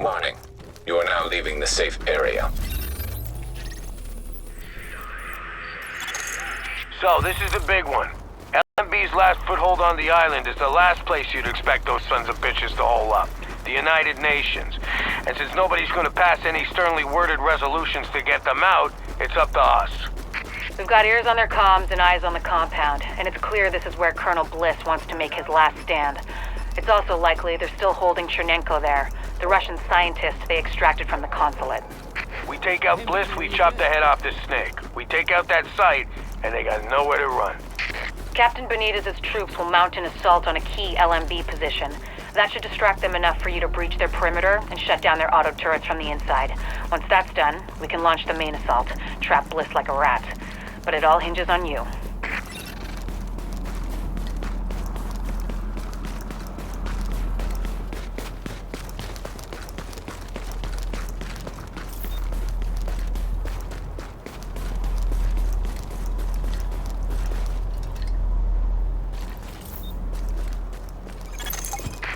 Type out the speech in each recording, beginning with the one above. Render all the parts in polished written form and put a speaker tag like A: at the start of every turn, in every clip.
A: Warning. You are now leaving the safe area.
B: So, this is the big one. LMB's last foothold on the island is the last place you'd expect those sons of bitches to hole up. The United Nations. And since nobody's gonna pass any sternly worded resolutions to get them out, it's up to us.
C: We've got ears on their comms and eyes on the compound, and it's clear this is where Colonel Bliss wants to make his last stand. It's also likely they're still holding Chernenko there, the Russian scientist they extracted from the consulate.
B: We take out Bliss, we chop the head off this snake. We take out that site, and they got nowhere to run.
C: Captain Benitez's troops will mount an assault on a key LMB position. That should distract them enough for you to breach their perimeter and shut down their auto turrets from the inside. Once that's done, we can launch the main assault, trap Bliss like a rat. But it all hinges on you.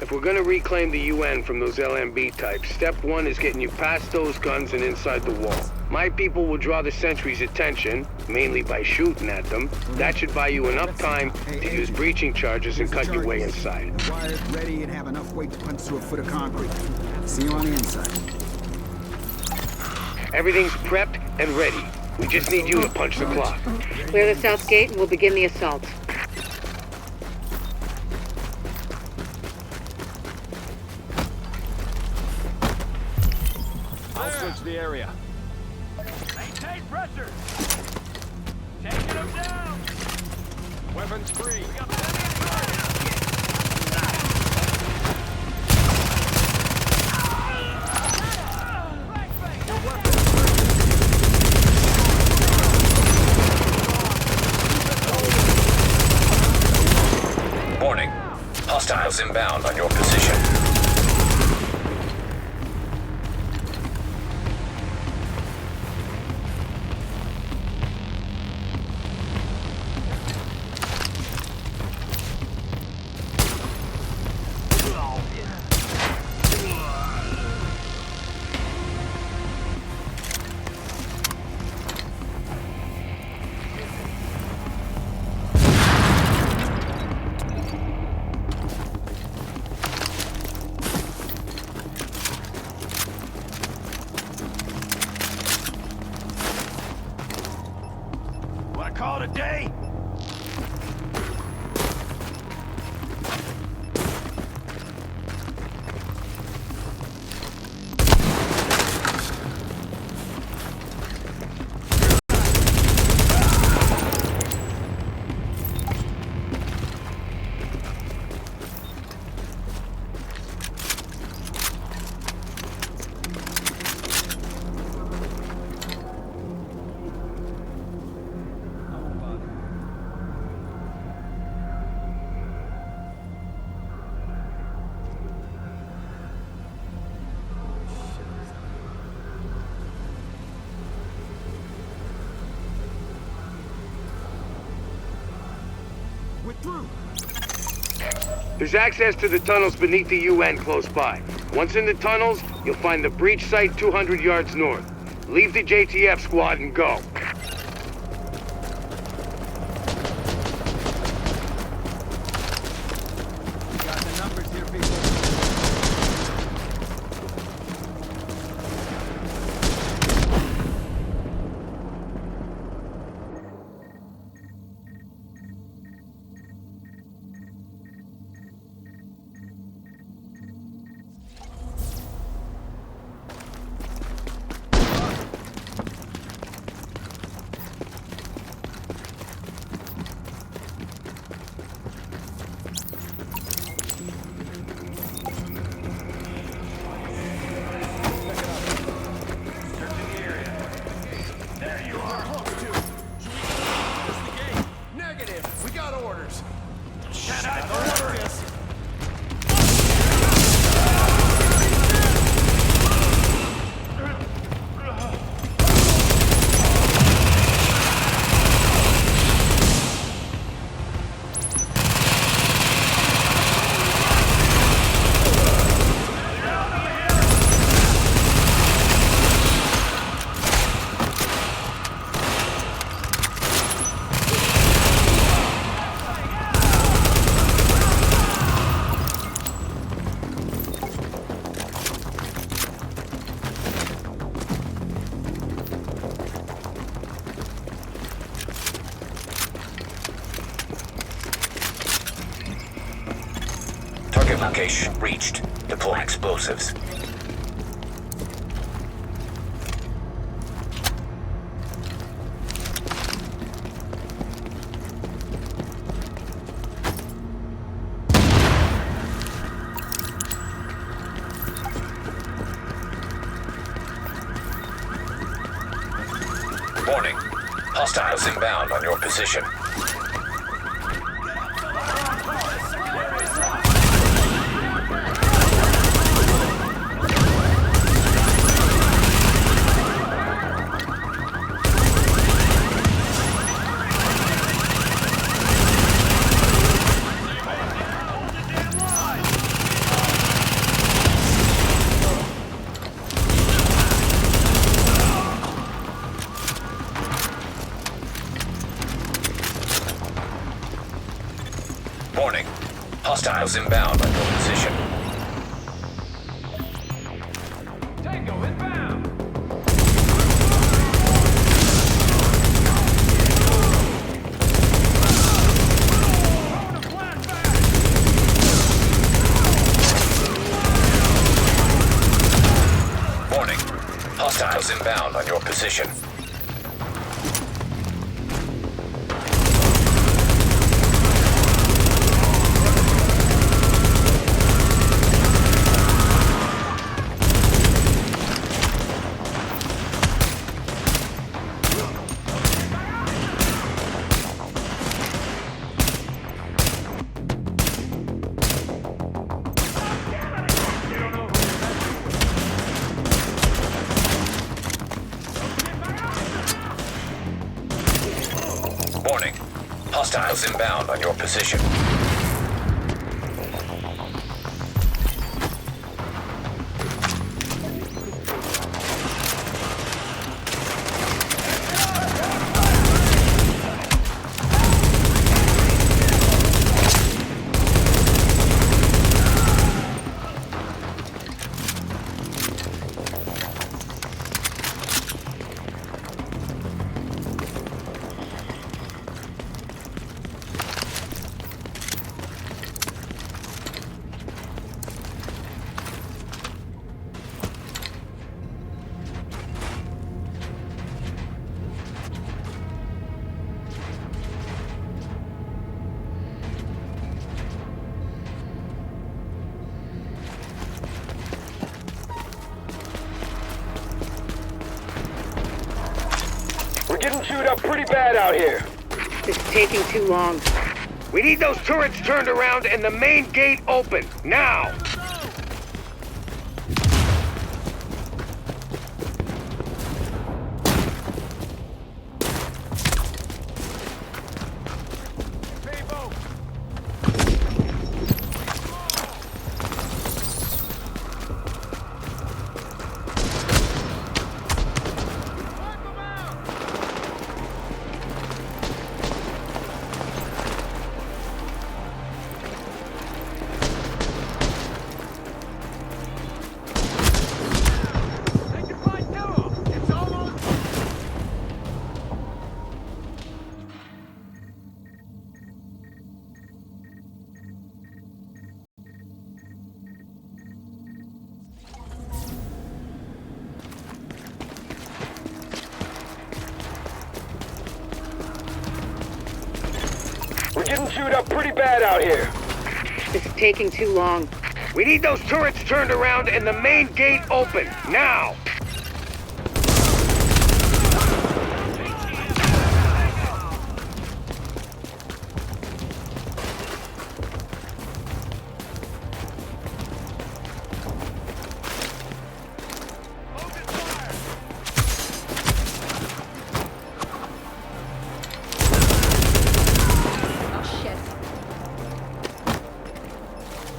D: If we're gonna reclaim the UN from those LMB types, step one is getting you past those guns and inside the wall. My people will draw the sentries' attention, mainly by shooting at them. That should buy you enough time to use breaching charges and cut your way inside.
E: Wired, ready, and have enough weight to punch through a foot of concrete. See you on the inside.
D: Everything's prepped and ready. We just need you to punch the clock.
C: Clear the south gate and we'll begin the assault.
F: I'll search the area.
B: Maintain pressure! Taking them down!
F: Weapons free.
B: We got plenty of targets!
A: Warning. Hostiles inbound on your position.
B: Wanna call it a day?
E: We're through.
D: There's access to the tunnels beneath the UN close by. Once in the tunnels, you'll find the breach site 200 yards north. Leave the JTF squad and go.
E: Got the numbers here, people.
A: Target location reached. Deploy explosives. Warning. Hostiles inbound on your position. Warning. Hostiles inbound on your position.
B: Tango inbound!
A: Warning. Hostiles inbound on your position. Warning. Hostiles inbound on your position.
B: We're getting chewed up pretty bad out here.
C: This is taking too long.
D: We need those turrets turned around and the main gate open, now!
B: We're getting chewed up pretty bad out here.
C: This is taking too long.
D: We need those turrets turned around and the main gate open, now!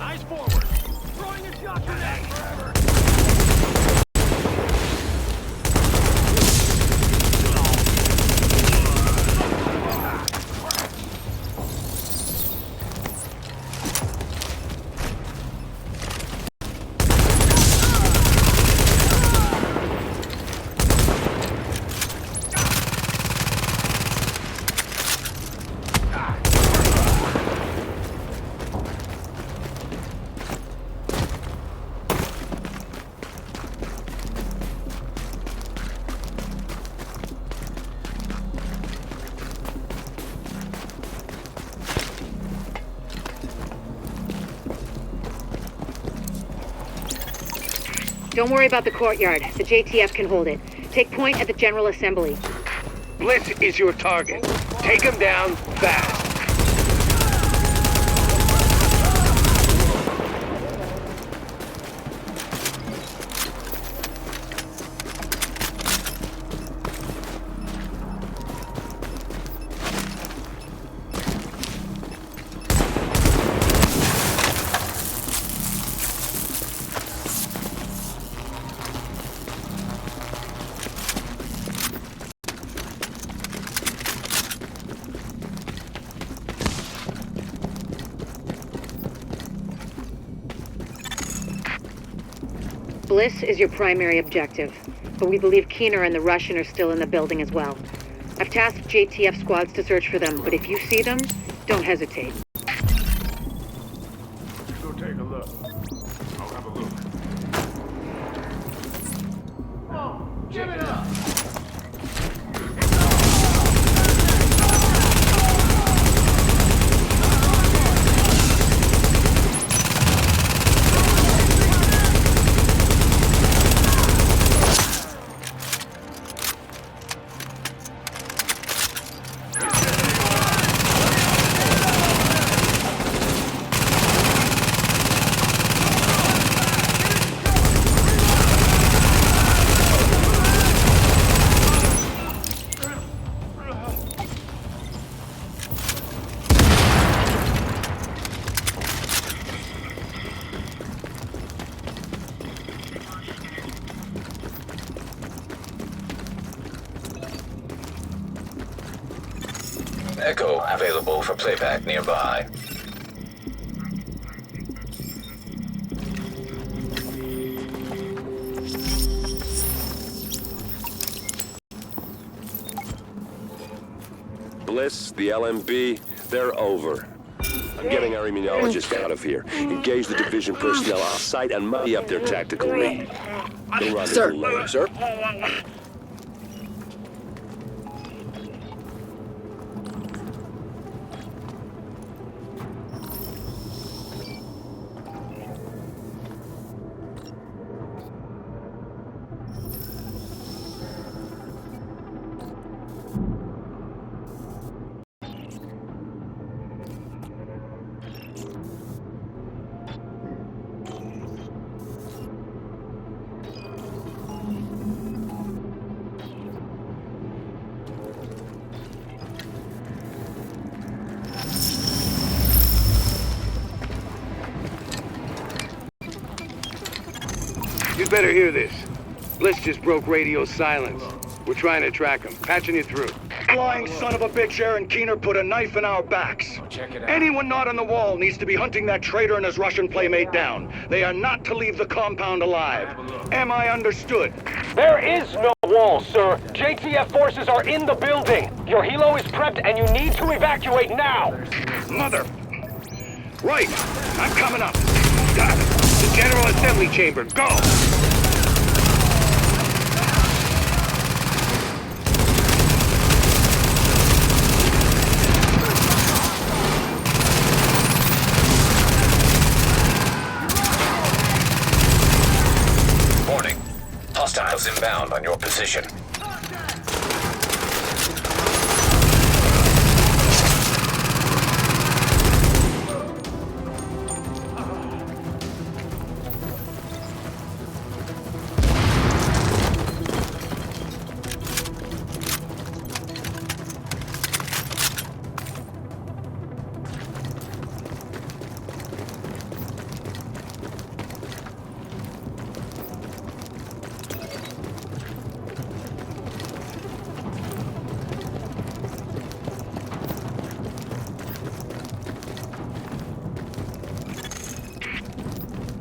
F: Eyes forward. Throwing a shot grenade.
C: Don't worry about the courtyard. The JTF can hold it. Take point at the General Assembly.
D: Bliss is your target. Take him down fast.
C: Bliss is your primary objective, but we believe Keener and the Russian are still in the building as well. I've tasked JTF squads to search for them, but if you see them, don't hesitate.
F: Go take a look. I'll have a look. Oh, give it up!
A: Echo available for playback nearby.
G: Bliss, the LMB, they're over. I'm getting our immunologist out of here. Engage the division personnel off-site and muddy up their tactical lead. We'll rendezvous later, sir.
D: You better hear this. Bliss just broke radio silence. We're trying to track him. Patching you through.
H: Lying son of a bitch, Aaron Keener put a knife in our backs.
F: Check it out.
H: Anyone not on the wall needs to be hunting that traitor and his Russian playmate down. They are not to leave the compound alive. Am I understood?
B: There is no wall, sir. JTF forces are in the building. Your helo is prepped and you need to evacuate now.
H: Mother... Right, I'm coming up.
D: Got it. The General Assembly Chamber. Go!
A: Warning. Hostiles inbound on your position.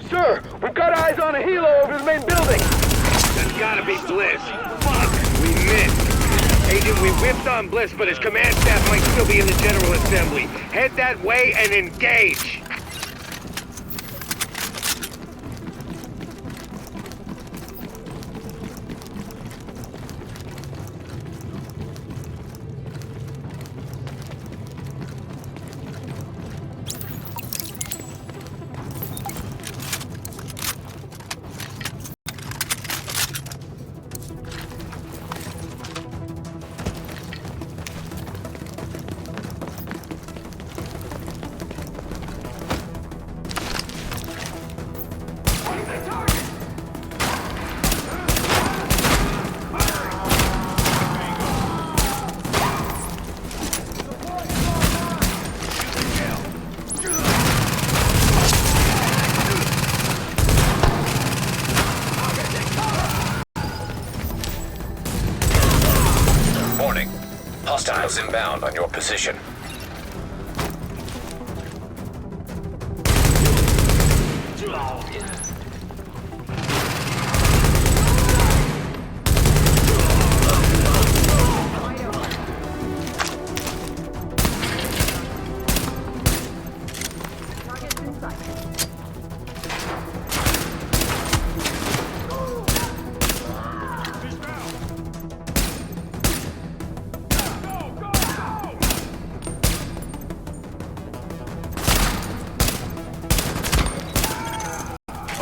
B: Sir, we've got eyes on a helo over the main building.
D: That's gotta be Bliss. Fuck! We missed. Agent, we whipped on Bliss, but his command staff might still be in the General Assembly. Head that way and engage!
A: Hostiles inbound on your position.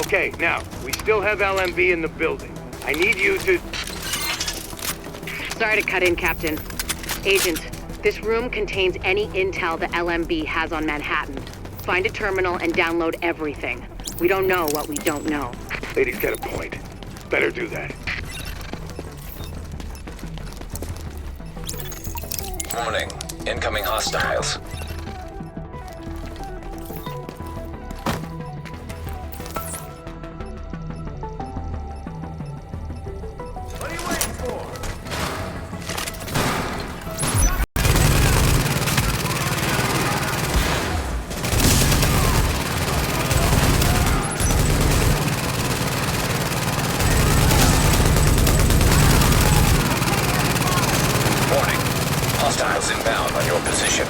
D: Okay, now, we still have LMB in the building. I need you to...
C: Sorry to cut in, Captain. Agent, this room contains any intel the LMB has on Manhattan. Find a terminal and download everything. We don't know what we don't know.
D: Lady's got a point. Better do that.
A: Warning. Incoming hostiles.
F: What are you waiting for?
A: Warning. Hostiles inbound on your position.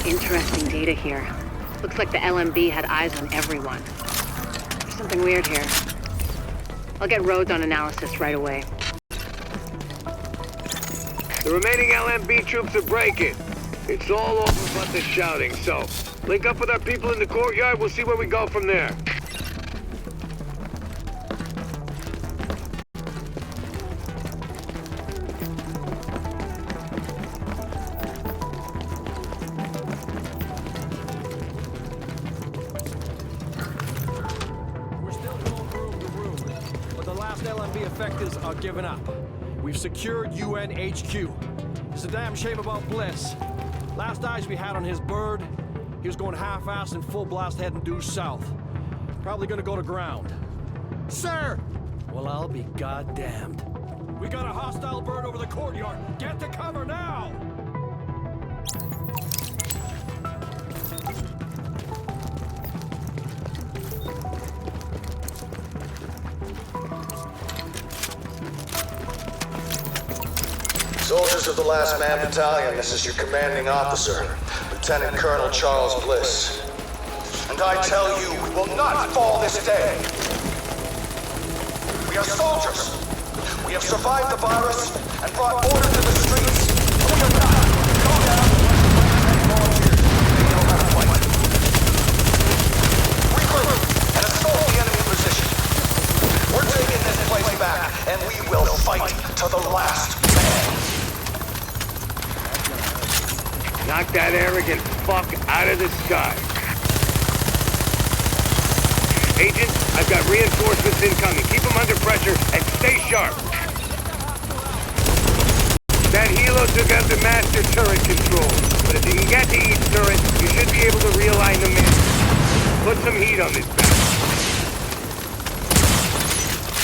C: Interesting data here. Looks like the LMB had eyes on everyone. There's something weird here. I'll get Rhodes on analysis right away.
D: The remaining LMB troops are breaking. It's all over but the shouting, so link up with our people in the courtyard. We'll see where we go from there.
I: LMB effectives are giving up. We've secured UN HQ. It's a damn shame about Bliss. Last eyes we had on his bird, he was going half-assed and full blast heading due south. Probably gonna go to ground. Sir! Well, I'll be goddamned. We got a hostile bird over the courtyard. Get to cover now!
J: Soldiers of the Last Man Battalion, this is your commanding officer, Lieutenant Colonel Charles Bliss. And I tell you, we will not fall this day. We are soldiers. We have survived the virus and brought order to the streets. And we are not go down and volunteers. They know how to fight. Regroup and assault the enemy position. We're taking this place back, and we will fight to the last man.
D: Knock that arrogant fuck out of the sky. Agent, I've got reinforcements incoming. Keep them under pressure and stay sharp. That helo took out the master turret control, but if you can get to each turret, you should be able to realign them in. Put some heat on this back.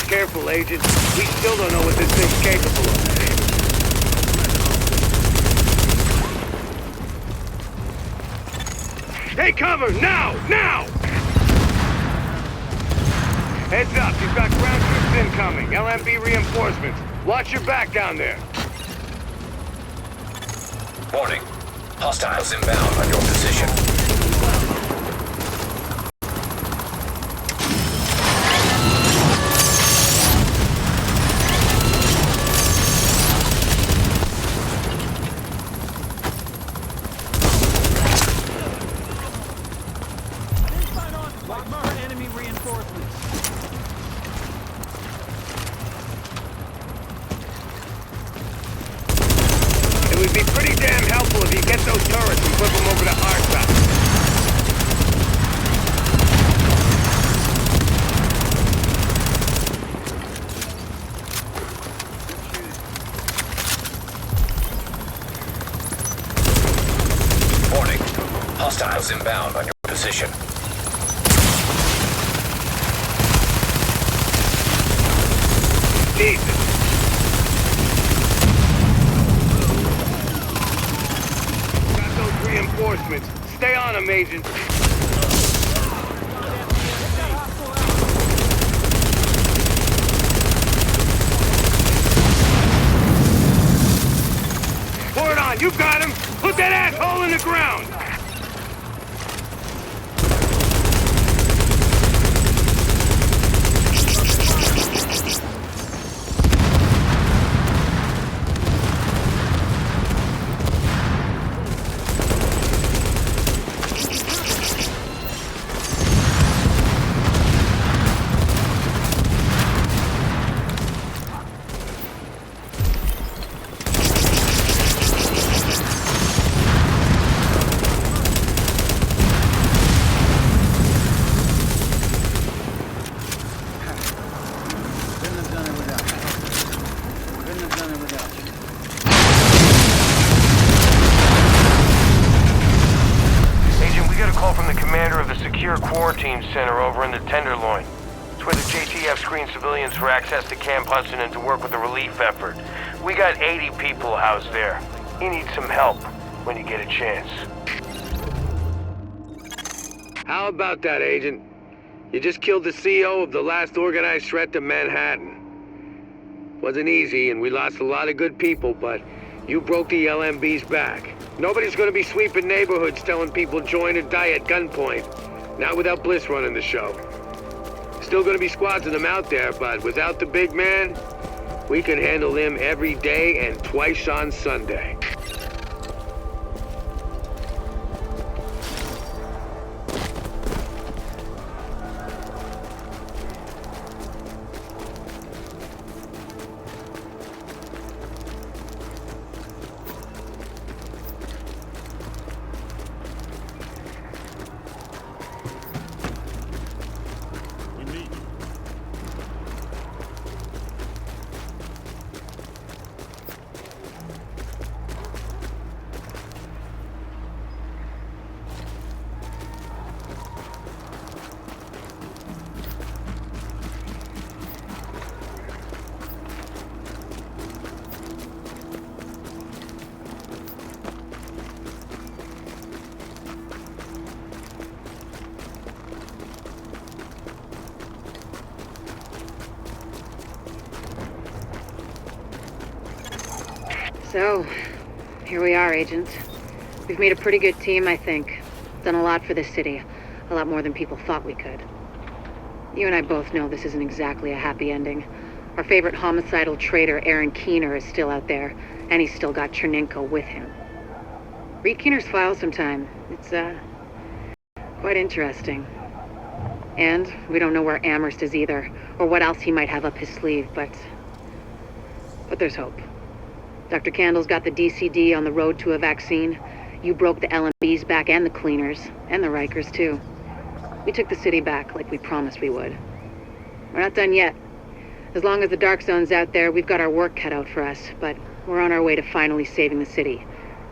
D: Careful, Agent. We still don't know what this thing's capable of. Take cover! Now! Now! Heads up, you've got ground troops incoming. LMB reinforcements. Watch your back down there.
A: Warning. Hostiles inbound on your position.
E: Enemy reinforcements.
D: It would be pretty damn helpful if you get those turrets and flip them over to our side.
A: Warning. Hostiles inbound on your position.
D: Jesus! Got those reinforcements. Stay on them, Agent. Pour it on, you got him! Put that asshole in the ground!
B: Quarantine center over in the Tenderloin. It's where the JTF screens civilians for access to Camp Hudson and to work with the relief effort. We got 80 people housed there. You need some help when you get a chance.
D: How about that, Agent? You just killed the CEO of the last organized threat to Manhattan. Wasn't easy, and we lost a lot of good people, but you broke the LMB's back. Nobody's gonna be sweeping neighborhoods telling people join or die at gunpoint. Not without Bliss running the show. Still gonna be squads of them out there, but without the big man, we can handle him every day and twice on Sunday.
C: So, here we are, Agent. We've made a pretty good team, I think. Done a lot for this city. A lot more than people thought we could. You and I both know this isn't exactly a happy ending. Our favorite homicidal traitor, Aaron Keener, is still out there, and he's still got Chernenko with him. Read Keener's file sometime. It's, quite interesting. And we don't know where Amherst is either, or what else he might have up his sleeve, but there's hope. Dr. Candle's got the DCD on the road to a vaccine. You broke the LMB's back and the cleaners, and the Rikers too. We took the city back like we promised we would. We're not done yet. As long as the Dark Zone's out there, we've got our work cut out for us, but We're on our way to finally saving the city.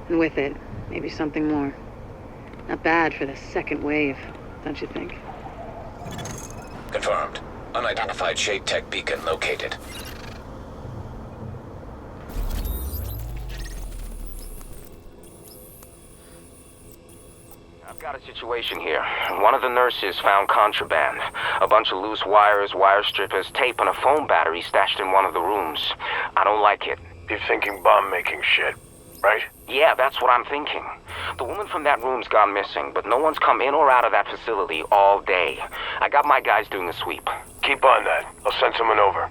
C: And with it, maybe something more. Not bad for the second wave, don't you think?
A: Confirmed. Unidentified Shade Tech beacon located.
B: I've got a situation here. One of the nurses found contraband. A bunch of loose wires, wire strippers, tape, and a phone battery stashed in one of the rooms. I don't like it.
F: You're thinking bomb-making shit, right?
B: Yeah, that's what I'm thinking. The woman from that room's gone missing, but no one's come in or out of that facility all day. I got my guys doing a sweep.
F: Keep on that. I'll send someone over.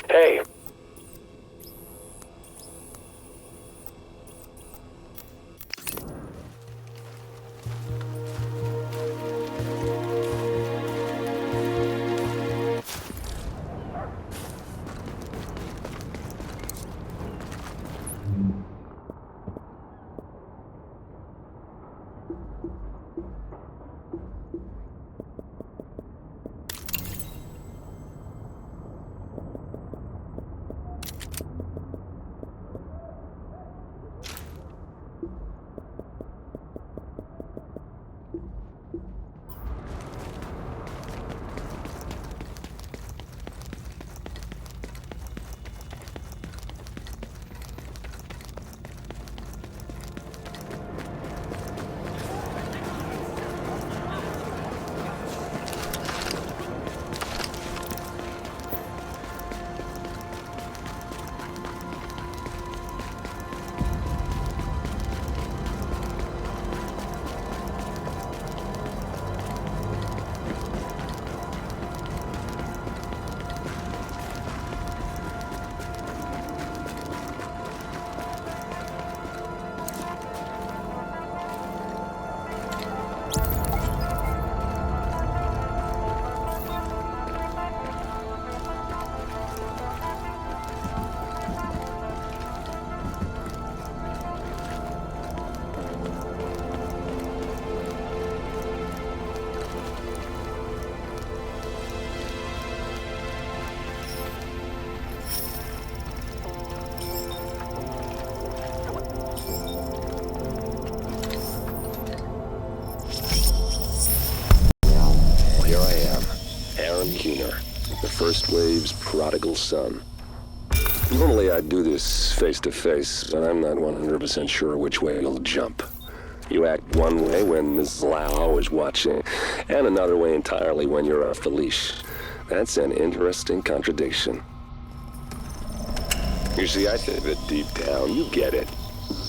F: Hey.
G: The first wave's prodigal son. Normally I'd do this face-to-face, but I'm not 100% sure which way he'll jump. You act one way when Mrs. Lau is watching, and another way entirely when you're off the leash. That's an interesting contradiction. You see, I think that deep down, you get it.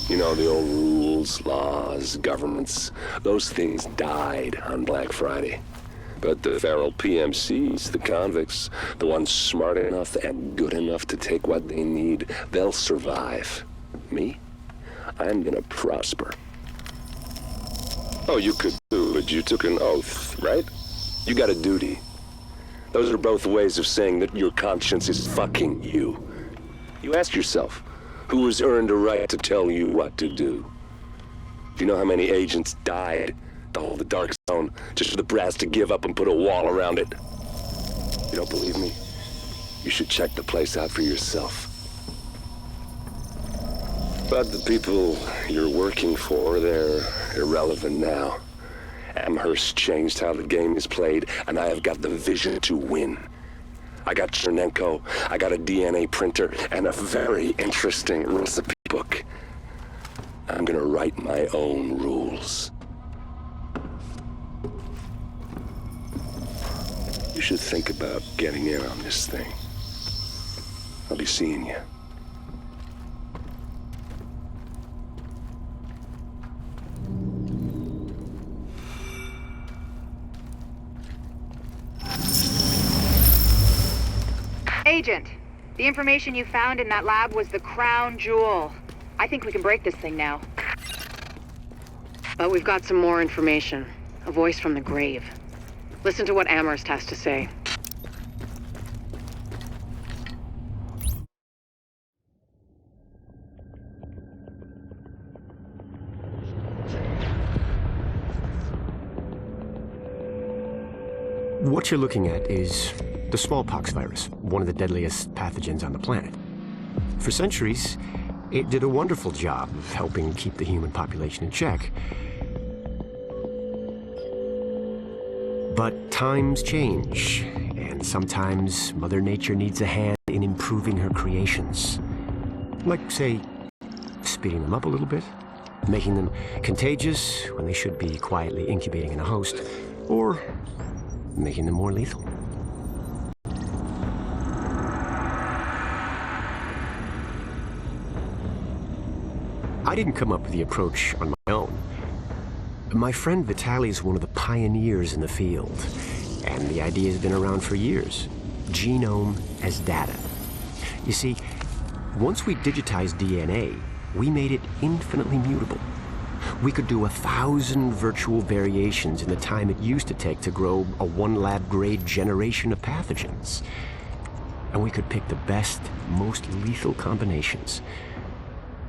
G: You know, the old rules, laws, governments, those things died on Black Friday. But the feral PMCs, the convicts, the ones smart enough and good enough to take what they need, they'll survive. Me? I'm gonna prosper. Oh, you could too, but you took an oath, right? You got a duty. Those are both ways of saying that your conscience is fucking you. You ask yourself, who has earned a right to tell you what to do? Do you know how many agents died to hold the dark zone just for the brass to give up and put a wall around it? You don't believe me? You should check the place out for yourself. But the people you're working for, they're irrelevant now. Amherst changed how the game is played, and I have got the vision to win. I got Chernenko, I got a DNA printer, and a very interesting recipe book. I'm gonna write my own rules. You should think about getting in on this thing. I'll be seeing you.
K: Agent, the information you found in that lab was the crown jewel. I think we can break this thing now.
C: But we've got some more information. A voice from the grave. Listen to what Amherst has to say.
L: What you're looking at is the smallpox virus, one of the deadliest pathogens on the planet. For centuries, it did a wonderful job of helping keep the human population in check. But times change, and sometimes Mother Nature needs a hand in improving her creations. Like, say, speeding them up a little bit, making them contagious when they should be quietly incubating in a host, or making them more lethal. I didn't come up with the approach on my own. My friend Vitaly is one of the pioneers in the field, and the idea has been around for years. Genome as data. You see, once we digitized DNA, we made it infinitely mutable. We could do 1,000 virtual variations in the time it used to take to grow a one lab-grade generation of pathogens. And we could pick the best, most lethal combinations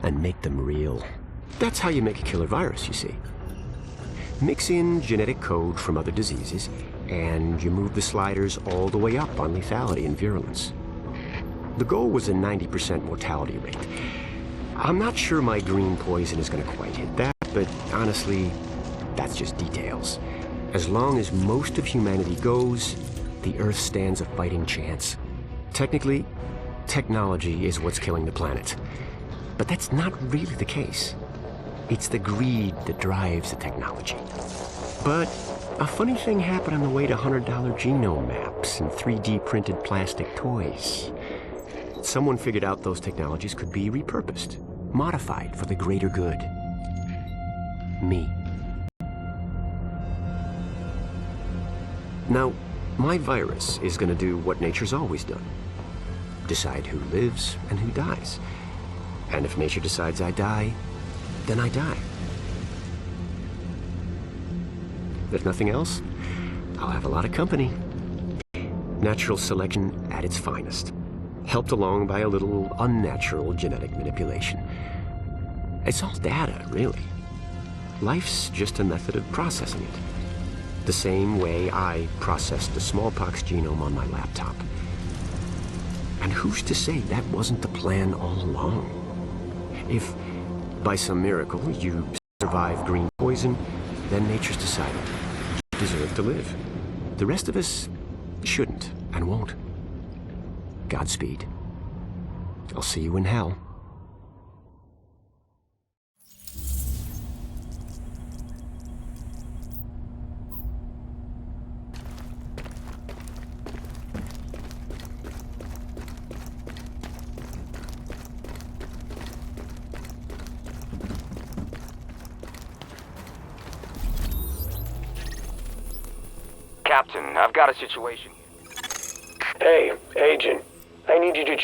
L: and make them real. That's how you make a killer virus, you see. Mix in genetic code from other diseases, and you move the sliders all the way up on lethality and virulence. The goal was a 90% mortality rate. I'm not sure my green poison is going to quite hit that, but honestly, that's just details. As long as most of humanity goes, the Earth stands a fighting chance. Technically, technology is what's killing the planet. But that's not really the case. It's the greed that drives the technology. But a funny thing happened on the way to $100 genome maps and 3D printed plastic toys. Someone figured out those technologies could be repurposed, modified for the greater good. Me. Now, my virus is going to do what nature's always done. Decide who lives and who dies. And if nature decides I die, then I die. If nothing else, I'll have a lot of company. Natural selection at its finest, helped along by a little unnatural genetic manipulation. It's all data, really. Life's just a method of processing it. The same way I processed the smallpox genome on my laptop. And who's to say that wasn't the plan all along? If, by some miracle, you survive green poison, then nature's decided you deserve to live. The rest of us shouldn't and won't. Godspeed. I'll see you in hell.
B: Captain, I've got a situation.
F: Hey, Agent. I need you to...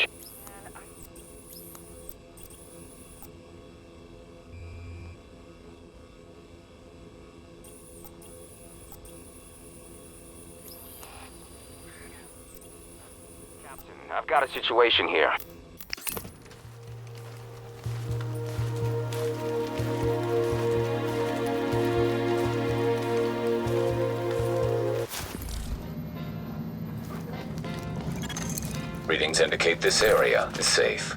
B: Captain, I've got a situation here.
A: Readings indicate this area is safe.